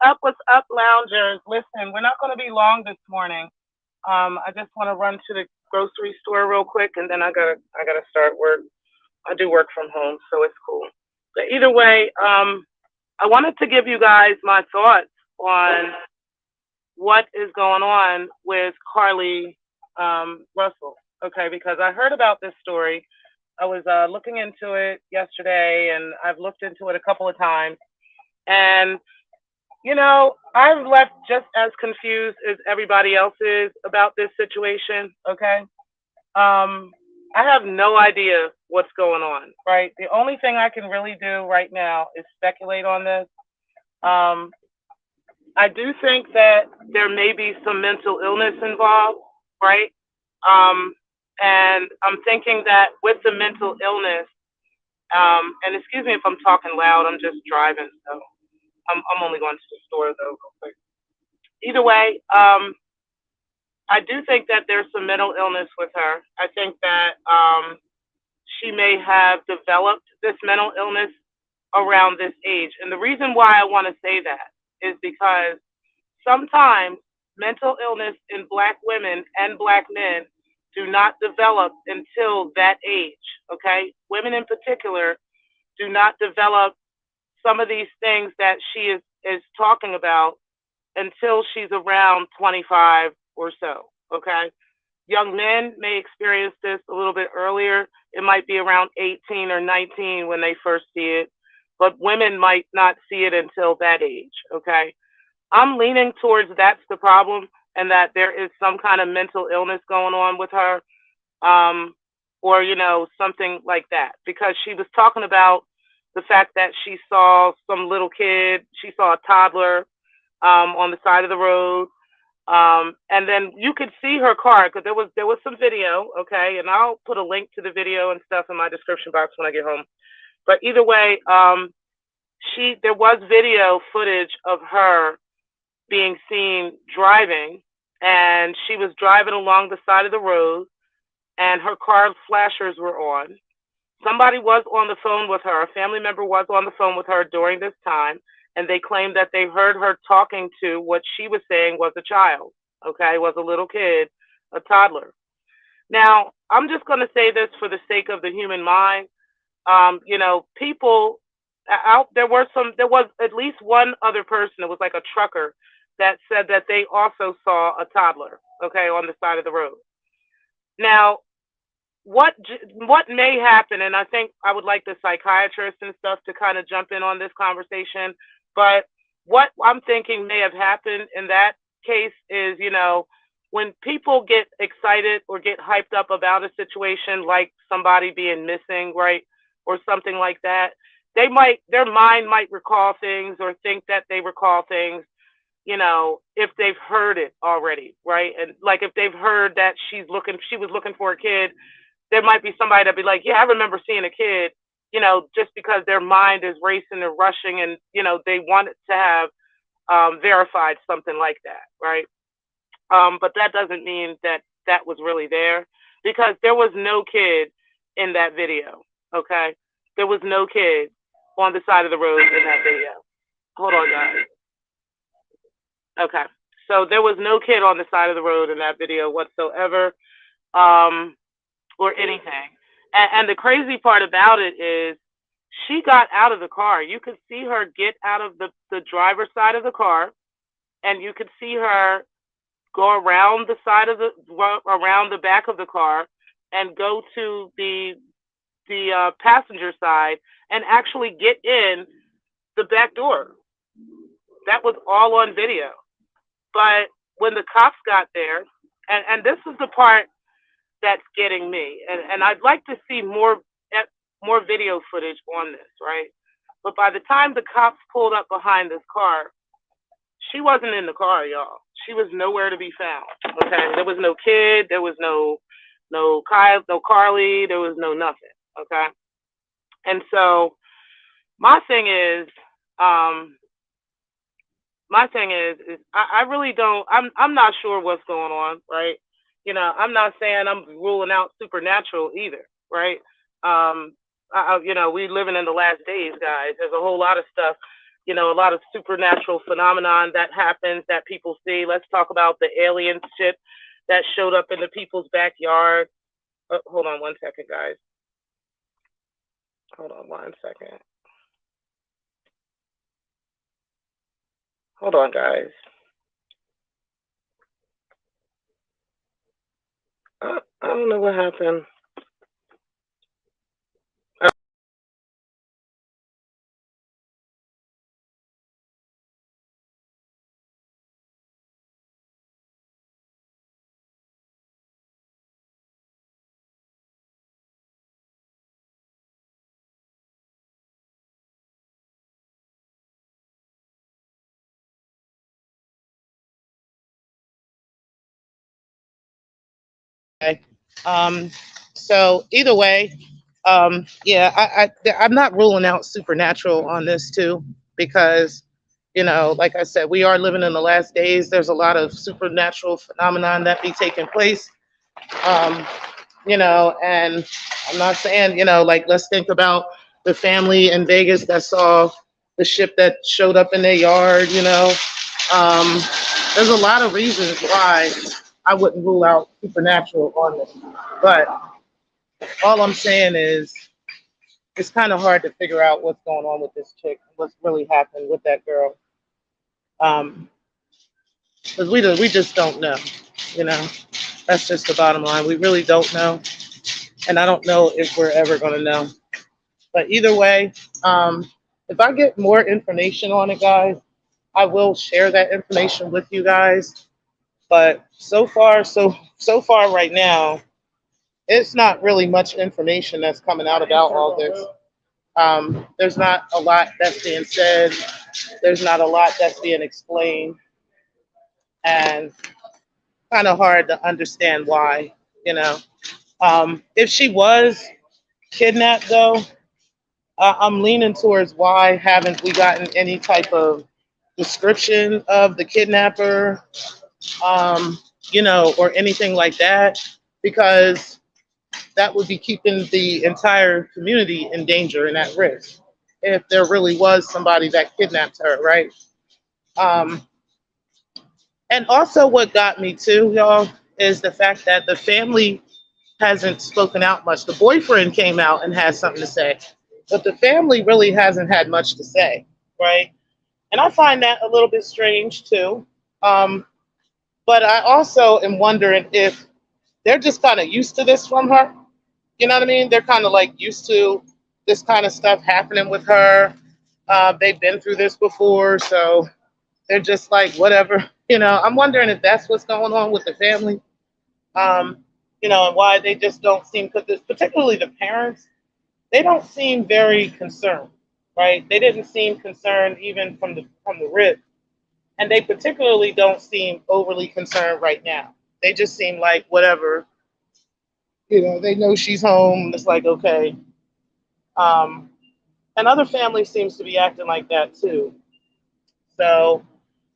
What's up, loungers? Listen, we're not going to be long this morning. I just want to run to the grocery store real quick, and then I gotta start work. I do work from home, so it's cool. But either way, I wanted to give you guys my thoughts on what is going on with Carlee Russell. Okay, because I heard about this story. I was looking into it yesterday, and I've looked into it a couple of times. And I'm left just as confused as everybody else is about this situation. Okay. I have no idea what's going on, right? The only thing I can really do right now is speculate on this. Um, I do think that there may be some mental illness involved, right? Um, and I'm thinking that with the mental illness, and excuse me if I'm talking loud, I'm just driving, so I'm only going to the store though, real quick. Either way, I do think that there's some mental illness with her. I think that she may have developed this mental illness around this age. And the reason why I want to say that is because sometimes mental illness in black women and black men do not develop until that age. Okay? Women in particular do not develop some of these things that she is talking about until she's around 25 or so. Okay. Young men may experience this a little bit earlier. It might be around 18 or 19 when they first see it, but women might not see it until that age. Okay. I'm leaning towards that's the problem and that there is some kind of mental illness going on with her, um, or, something like that, because she was talking about the fact that she saw some little kid, she saw a toddler on the side of the road. And then you could see her car because there was some video, okay, and I'll put a link to the video and stuff in my description box when I get home. But either way, she there was video footage of her being seen driving, and she was driving along the side of the road, and her car flashers were on. Somebody was on the phone with her. A family member was on the phone with her during this time, and they claimed that they heard her talking to what she was saying was a child, okay, was a little kid, a toddler. Now, I'm just going to say this for the sake of the human mind. People out there was at least one other person. It was like a trucker that said that they also saw a toddler, okay, on the side of the road. Now, what may happen, and I think I would like the psychiatrist and stuff to kind of jump in on this conversation, but what I'm thinking may have happened in that case is, when people get excited or get hyped up about a situation like somebody being missing, right, or something like that, their mind might recall things or think that they recall things, if they've heard it already, right? And like if they've heard that she was looking for a kid, there might be somebody that'd be like, yeah, I remember seeing a kid, just because their mind is racing and rushing and, they wanted to have verified something like that, right? But that doesn't mean that that was really there because there was no kid in that video, okay? There was no kid on the side of the road in that video. Hold on, guys. Okay. So there was no kid on the side of the road in that video whatsoever. Um, or anything. And the crazy part about it is she got out of the car. You could see her get out of the driver's side of the car, and you could see her go around around the back of the car and go to the passenger side and actually get in the back door. That was all on video. But when the cops got there, and this is the part that's getting me. And I'd like to see more video footage on this, right? But by the time the cops pulled up behind this car, she wasn't in the car, y'all. She was nowhere to be found. Okay, there was no kid, there was no Kyle, no Carlee, there was no nothing. Okay, and so my thing is, um, is I really don't. I'm not sure what's going on, right? I'm not saying I'm ruling out supernatural either, right? We living in the last days, guys. There's a whole lot of stuff a lot of supernatural phenomenon that happens that people see. Let's talk about the alien shit that showed up in the people's backyard. Hold on one second, guys. Hold on one second. Hold on, guys. I don't know what happened. Okay. Um, so either way, yeah, I'm not ruling out supernatural on this too, because, like I said, we are living in the last days. There's a lot of supernatural phenomenon that be taking place. Um, and I'm not saying, like, let's think about the family in Vegas that saw the ship that showed up in their yard. Um, there's a lot of reasons why I wouldn't rule out supernatural on this. But all I'm saying is it's kind of hard to figure out what's going on with this chick, what's really happened with that girl. Because we just don't know, you know. That's just the bottom line. We really don't know. And I don't know if we're ever going to know. But either way, if I get more information on it, guys, I will share that information with you guys. But so far right now, it's not really much information that's coming out about all this. There's not a lot that's being said. There's not a lot that's being explained, and kind of hard to understand why. You know, if she was kidnapped, though, I'm leaning towards why haven't we gotten any type of description of the kidnapper, um, or anything like that, because that would be keeping the entire community in danger and at risk if there really was somebody that kidnapped her, right? Um, and also, what got me too, y'all, is the fact that the family hasn't spoken out much. The boyfriend came out and had something to say, but the family really hasn't had much to say, right? And I find that a little bit strange too. Um, but I also am wondering if they're just kind of used to this from her. You know what I mean? They're kind of like used to this kind of stuff happening with her. They've been through this before, so they're just like, whatever. I'm wondering if that's what's going on with the family. Um, and why they just don't seem, because particularly the parents, they don't seem very concerned, right? They didn't seem concerned even from the rip, and they particularly don't seem overly concerned right now. They just seem like whatever. They know she's home. It's like, okay. Um, and other families seems to be acting like that too. So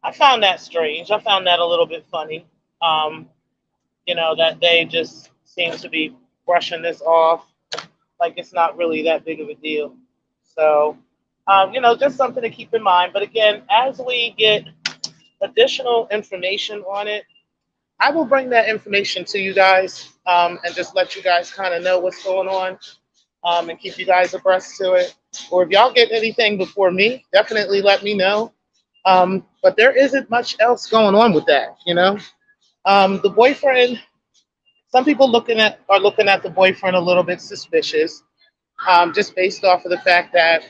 I found that strange. I found that a little bit funny. Um, that they just seem to be brushing this off like it's not really that big of a deal. So, just something to keep in mind. But again, as we get additional information on it, I will bring that information to you guys, and just let you guys kind of know what's going on, and keep you guys abreast to it. Or if y'all get anything before me, definitely let me know. But there isn't much else going on with that. The boyfriend, some people are looking at the boyfriend a little bit suspicious, just based off of the fact that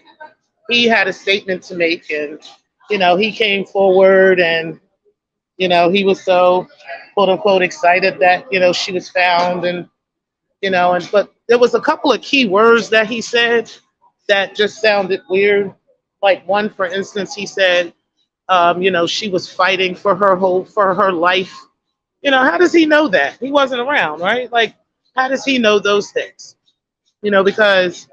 he had a statement to make, and he came forward, and he was so quote unquote excited that she was found, and but there was a couple of key words that he said that just sounded weird. Like one, for instance, he said, she was fighting for her life. How does he know that? He wasn't around, right? Like, how does he know those things? Because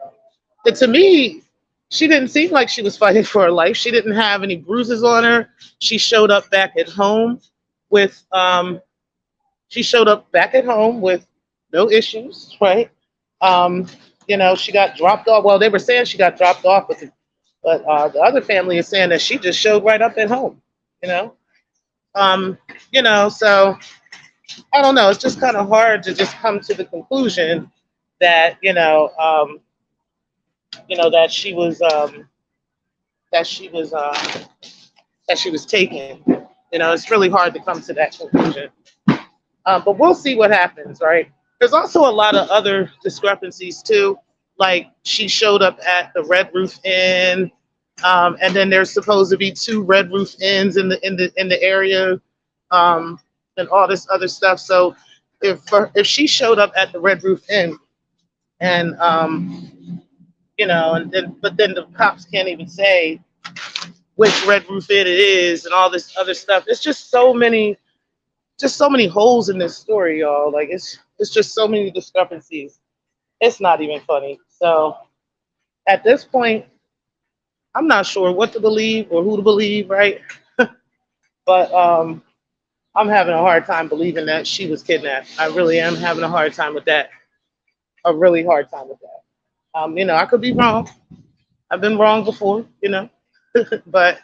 to me, she didn't seem like she was fighting for her life. She didn't have any bruises on her. She showed up back at home with no issues, right? She got dropped off. Well, they were saying she got dropped off with But the other family is saying that she just showed right up at home, you know. Um, so I don't know. It's just kind of hard to just come to the conclusion that that that she was that she was taken. It's really hard to come to that conclusion. But we'll see what happens, right? There's also a lot of other discrepancies too. Like she showed up at the Red Roof Inn, and then there's supposed to be two Red Roof Inns in the area, um, and all this other stuff. So if she showed up at the Red Roof Inn, and and then the cops can't even say which Red Roof Inn it is, and all this other stuff. It's just so many holes in this story, y'all. Like it's just so many discrepancies. It's not even funny. So at this point, I'm not sure what to believe or who to believe, right? But I'm having a hard time believing that she was kidnapped. I really am having a hard time with that. A really hard time with that. I could be wrong. I've been wrong before, but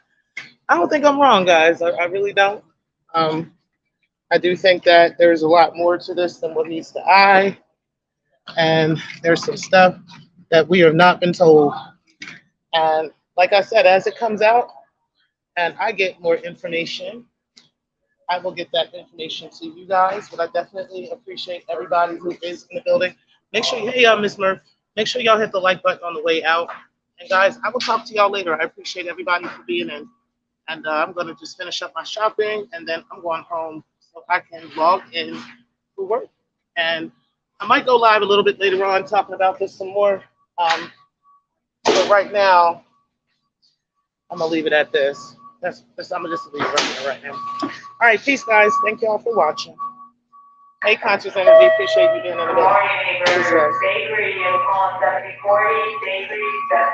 I don't think I'm wrong, guys. I really don't. Um, I do think that there's a lot more to this than what meets the eye, and there's some stuff that we have not been told. And like I said, as it comes out and I get more information, I will get that information to you guys. But I definitely appreciate everybody who is in the building. Make sure, hey, Miss Murph, make sure y'all hit the like button on the way out. And guys, I will talk to y'all later. I appreciate everybody for being in. And I'm going to just finish up my shopping, and then I'm going home so I can log in to work. And I might go live a little bit later on talking about this some more. But right now, I'm going to leave it at this. I'm going to just leave it right now. All right, peace, guys. Thank y'all for watching. Hey, Conscious Energy, appreciate you being in the middle. Peace, guys.